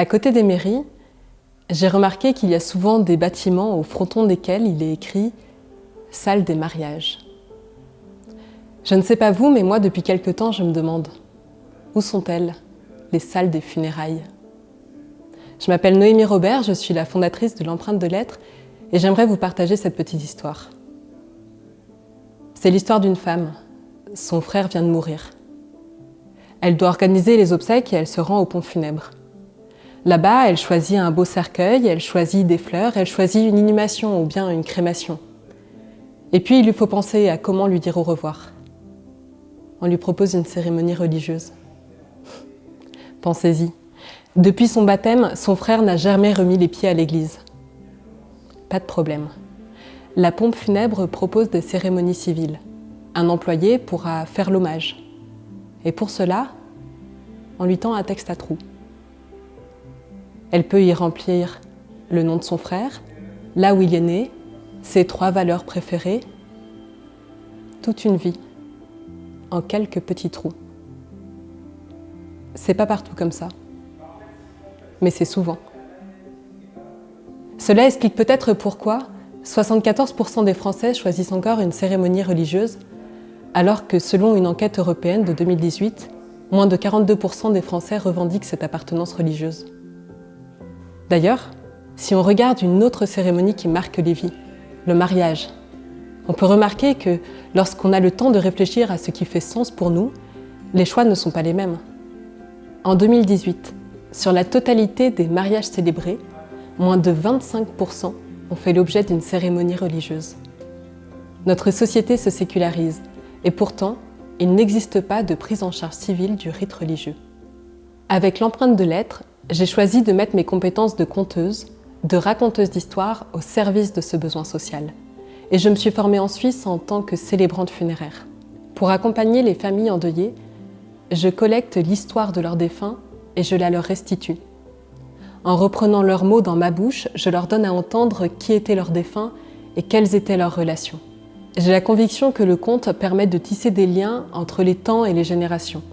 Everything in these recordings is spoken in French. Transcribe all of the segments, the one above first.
À côté des mairies, j'ai remarqué qu'il y a souvent des bâtiments au fronton desquels il est écrit « Salle des mariages ». Je ne sais pas vous, mais moi, depuis quelque temps, je me demande où sont-elles, les salles des funérailles? Je m'appelle Noémie Robert, je suis la fondatrice de l'Empreinte de Lettres et j'aimerais vous partager cette petite histoire. C'est l'histoire d'une femme. Son frère vient de mourir. Elle doit organiser les obsèques et elle se rend au pont funèbre. Là-bas, elle choisit un beau cercueil, elle choisit des fleurs, elle choisit une inhumation ou bien une crémation. Et puis, il lui faut penser à comment lui dire au revoir. On lui propose une cérémonie religieuse. Pensez-y. Depuis son baptême, son frère n'a jamais remis les pieds à l'église. Pas de problème. La pompe funèbre propose des cérémonies civiles. Un employé pourra faire l'hommage. Et pour cela, on lui tend un texte à trous. Elle peut y remplir le nom de son frère, là où il est né, ses 3 valeurs préférées, toute une vie, en quelques petits trous. C'est pas partout comme ça, mais c'est souvent. Cela explique peut-être pourquoi 74% des Français choisissent encore une cérémonie religieuse, alors que selon une enquête européenne de 2018, moins de 42% des Français revendiquent cette appartenance religieuse. D'ailleurs, si on regarde une autre cérémonie qui marque les vies, le mariage, on peut remarquer que lorsqu'on a le temps de réfléchir à ce qui fait sens pour nous, les choix ne sont pas les mêmes. En 2018, sur la totalité des mariages célébrés, moins de 25% ont fait l'objet d'une cérémonie religieuse. Notre société se sécularise et pourtant, il n'existe pas de prise en charge civile du rite religieux. Avec l'Empreinte de Lettres, j'ai choisi de mettre mes compétences de conteuse, de raconteuse d'histoire au service de ce besoin social. Et je me suis formée en Suisse en tant que célébrante funéraire. Pour accompagner les familles endeuillées, je collecte l'histoire de leurs défunts et je la leur restitue. En reprenant leurs mots dans ma bouche, je leur donne à entendre qui étaient leurs défunts et quelles étaient leurs relations. J'ai la conviction que le conte permet de tisser des liens entre les temps et les générations,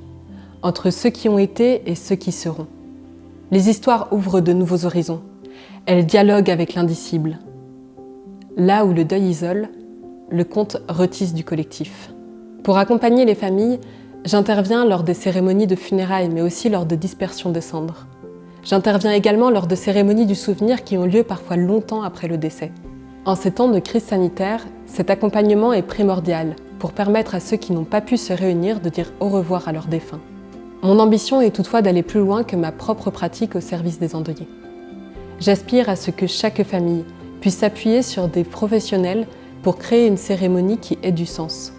entre ceux qui ont été et ceux qui seront. Les histoires ouvrent de nouveaux horizons. Elles dialoguent avec l'indicible. Là où le deuil isole, le conte retisse du collectif. Pour accompagner les familles, j'interviens lors des cérémonies de funérailles, mais aussi lors de dispersion des cendres. J'interviens également lors de cérémonies du souvenir qui ont lieu parfois longtemps après le décès. En ces temps de crise sanitaire, cet accompagnement est primordial pour permettre à ceux qui n'ont pas pu se réunir de dire au revoir à leurs défunts. Mon ambition est toutefois d'aller plus loin que ma propre pratique au service des endeuillés. J'aspire à ce que chaque famille puisse s'appuyer sur des professionnels pour créer une cérémonie qui ait du sens.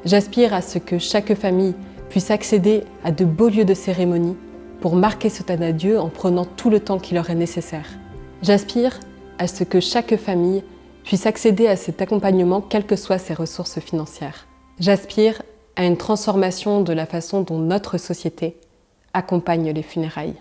J'aspire à ce que chaque famille puisse accéder à de beaux lieux de cérémonie pour marquer ce temps d'adieu en prenant tout le temps qui leur est nécessaire. J'aspire à ce que chaque famille puisse accéder à cet accompagnement quelles que soient ses ressources financières. J'aspire à une transformation de la façon dont notre société accompagne les funérailles.